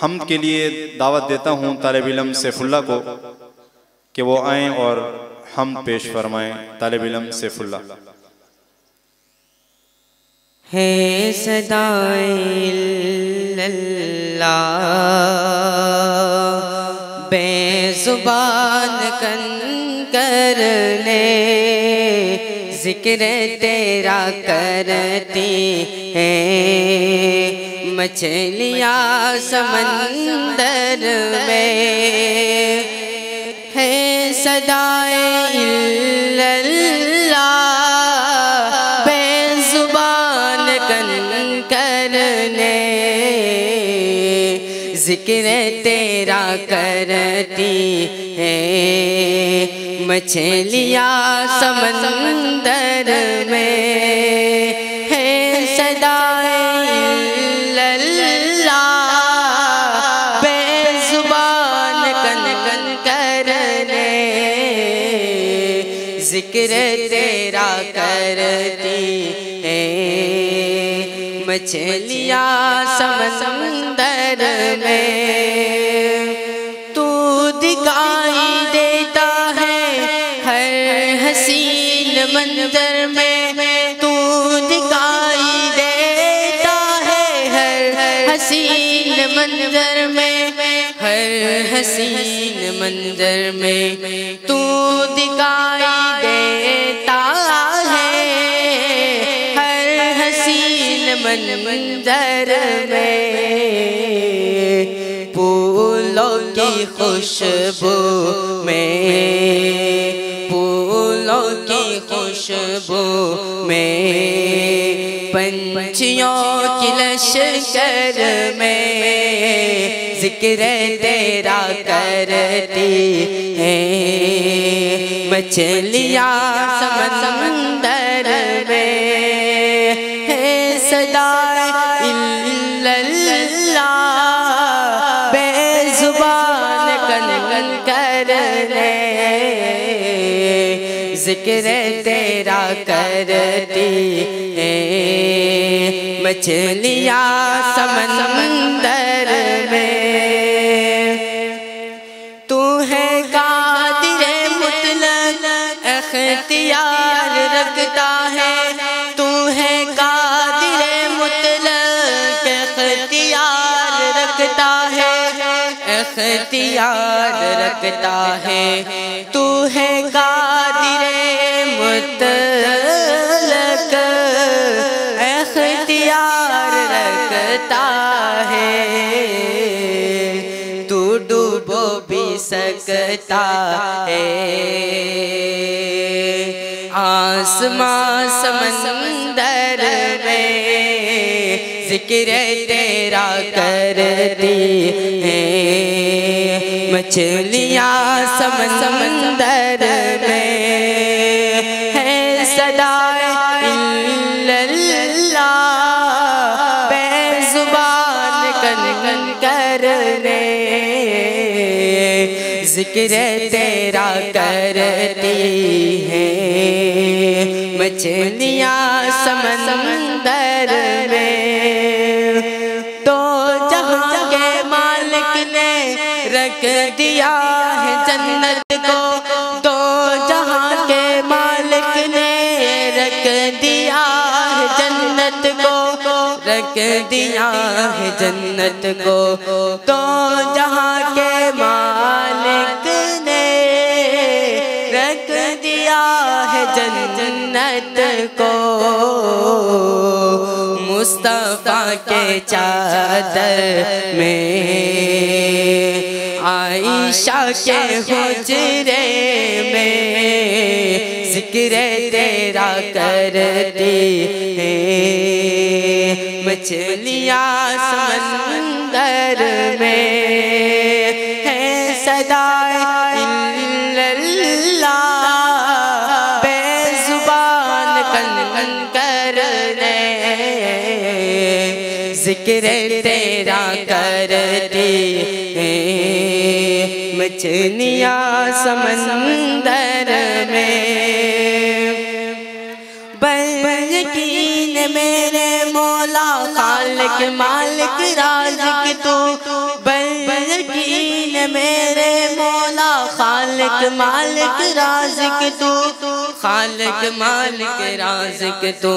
حمد کے لیے دعوت دیتا ہوں طالب علم سیف اللہ کو کہ وہ آئیں اور حمد پیش فرمائیں. طالب علم سیف اللہ. ہے صدائے اللہ بے زبان کن کر لے، ذکر تیرا کرتی ہیں مچھلیاں سمندر میں. ہے صدائے اللہ بے زبان کن کرنے، ذکر تیرا کرتی ہے مچھلیاں سمندر میں. ہے صدائے اللہ بے زبان کن کن کرنے، ذکر تیرا کرتی ہے مچھلیاں سمندر میں. تو دکھائی دیتا ہے ہر حسین منظر میں، تو دکھائی دیتا ہے ہر حسین منظر میں، ہر حسین منظر میں تو دکھائی دیتا ہے ہر حسین منظر میں. پھولوں کی خوشبو میں، پھولوں کی خوشبو میں، پنچھیوں کی لشکر میں، ذکر تیرا کرتی ہیں مچھلیاں سمندر میں. ہے صدائے اللہ بے زبان کن کن کرنے، ذکر تیرا کرتی ہیں مچھلیاں سمندر میں. تو ہے قادر مطلق اختیار رکھتا ہے، تو ہے قادر مطلق اختیار رکھتا ہے، اختیار رکھتا ہے. تو ہے قادر مطلق اختیار رکھتا ہے. تو ڈوبو بھی سکتا ہے آسمان سمندر میں، ذکر تیرا کرتی ہیں مچھلیاں سمندر میں. ہے صدائے اللہ بے زبان کن کن کرنے، ذکر تیرا کرتی ہیں مچھلیاں سمندر میں. تو جہاں کے مالک نے رکھ دیا ہے جنت کو، تو جہاں کے مالک نے رکھ دیا ہے جنت کو، رکھ دیا ہے جنت کو. تو جہاں کے مالک نے رکھ دیا ہے جنت کو، مصطفیٰ کے چادر میں، عائشہ کے حجرے میں، ذکر تیرا کرتی ہیں مچھلیاں سمندر میں. ہے صدائے اللہ بے زبان کن کن کرنے، ذکر تیرا کرتی ہیں مچھلیاں سمندر میں. یقین میرے مولا خالق مالک رازق تو، میرے مولا خالق مالک رازق تو خالق مالک رازق تو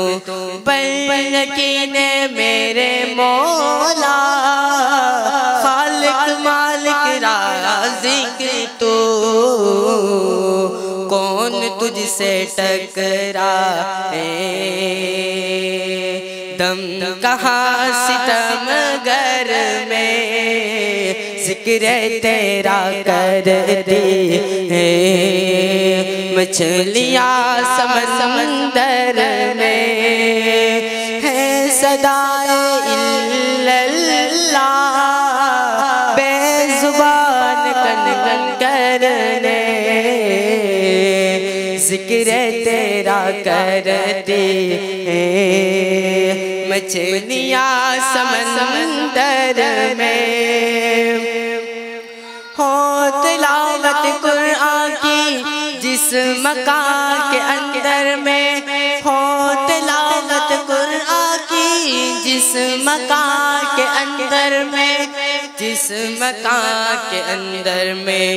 یقین میرے مولا خالق مالک رازق تو کون تجھ سے ٹکرائے دم کہاں ستم گر میں ذکر تیرا کرتی ہیں مچھلیاں سمندر میں ہے صدائے اللہ بے زبان کن کن کرنے ذکر تیرا کرتی ہیں مچھلیاں سمندر میں ہو تلاوت قرآن کی جس مکان کے اندر میں ہو تلاوت قرآن کی جس مکان کے اندر میں جس مکان کے اندر میں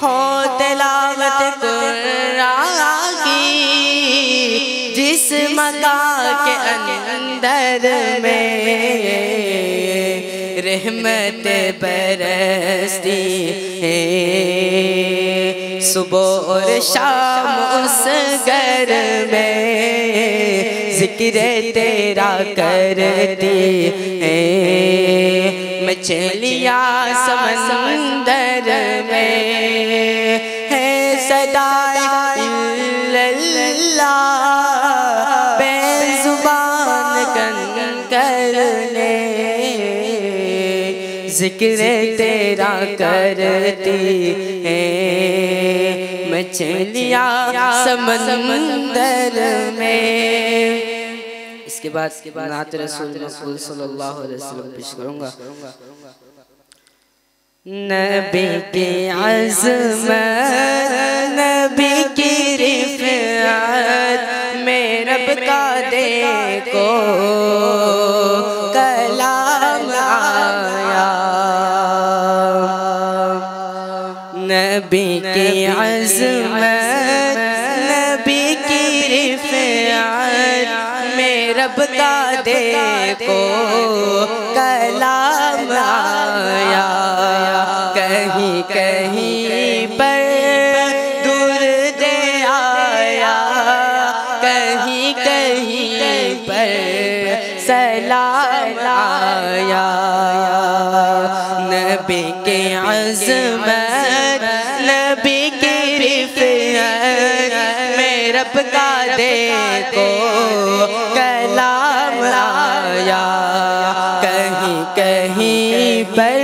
ہو تلاوت قرآن کی جس مکان کے اندر میں رحمت برستی ہے صبح اور شام اس گھر میں ذکر تیرا کرتی ہے مچھلیاں سمندر میں ہے صدائے اللہ بے زبان کن کرنے ذکر تیرا کرتی ہیں مچھلیاں سمندر میں۔ اس کے بعد نعت رسول مقبول صلی اللہ علیہ وسلم پیش کروں گا۔ نبی کی عظمت نبی کی رفعت میں رب کا دیکھو کلام آیا نبی کی عظمت نبی کی رفعت میں رب کا دیکھو کلام آیا کہیں کہیں پر درود آیا کہیں کہیں پر سلام آیا نبی کی عظمت نبی کی رفعت میں رب کا دیکھو کلام آیا کہیں کہیں پر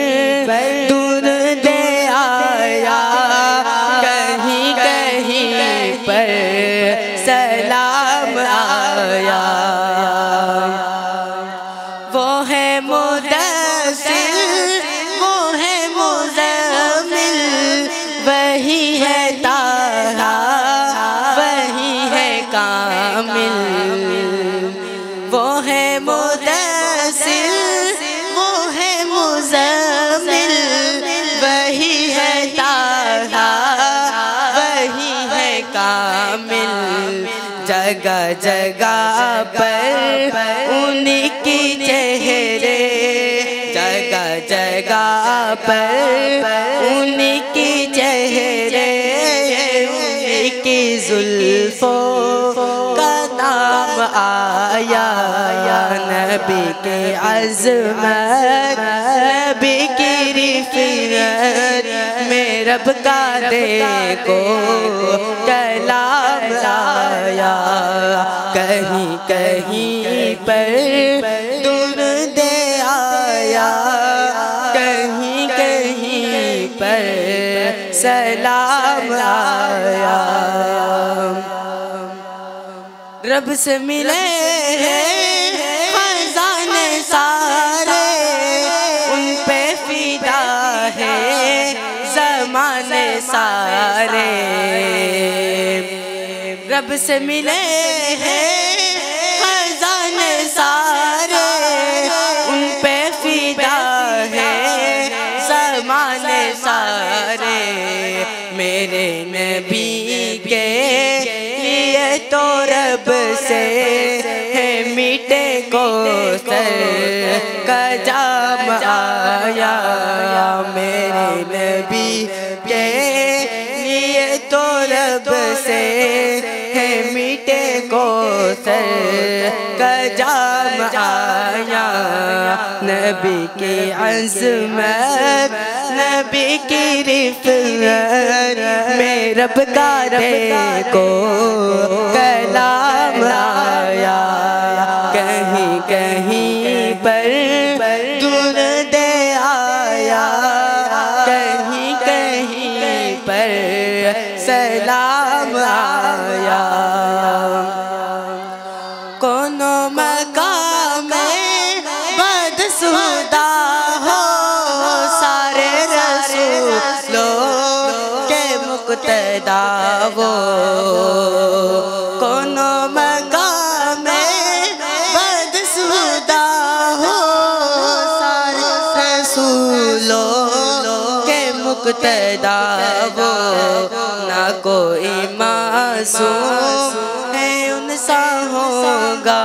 درود آیا کہیں کہیں پر سلام آیا وہ ہے مدثر وہ ہے مزمل وہی ہے طٰہٰ وہی ہے کامل وہ ہے مدثر وہ ہے مزمل وہی ہے طٰہٰ وہی ہے کامل جگہ جگہ پر ان کی چہرے جگہ جگہ پر ان کی چہرے ان کی زلفوں کا نام آیا نبی کی عظمت نبی کی رفعت میں رب کا دیکھو کلام آیا کہیں کہیں پر درود آیا کہیں کہیں پر سلام آیا رب سے ملے خزانے سارے ان پہ فدا ہے زمانے سارے رب سے ملے خزانے سارے ان پہ فدا ہے زمانے سارے میرے نبی کے لیے تو رب سے ہے میٹھے کوثر کا جام آیا میرے نبی کے لیے تو رب سے ہے میٹھے کوثر کا جام آیا نبی کی عظمت نبی کی رفعت میں رب کا دیکھو کلام آیا کہیں کہیں پر درود آیا کہیں کہیں پر سلام آیا کونو مقام بدسودہ ہو سارے رسولوں کے مقتدا وہ کونو مقام بدسودہ ہو سارے رسولوں کے مقتدا وہ نہ کوئی معصوم ہے ان سا ہوگا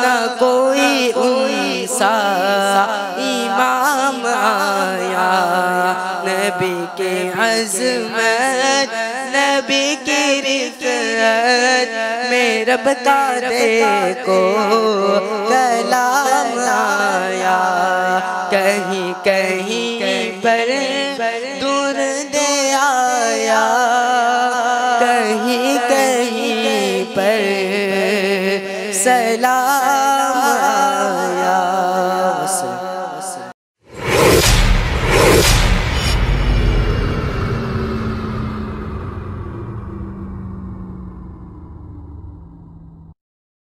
نہ کوئی ان سا امام آیا نبی کی عظمت نبی کی رفعت میں رب کا دیکھو کلام آیا کہیں کہیں پر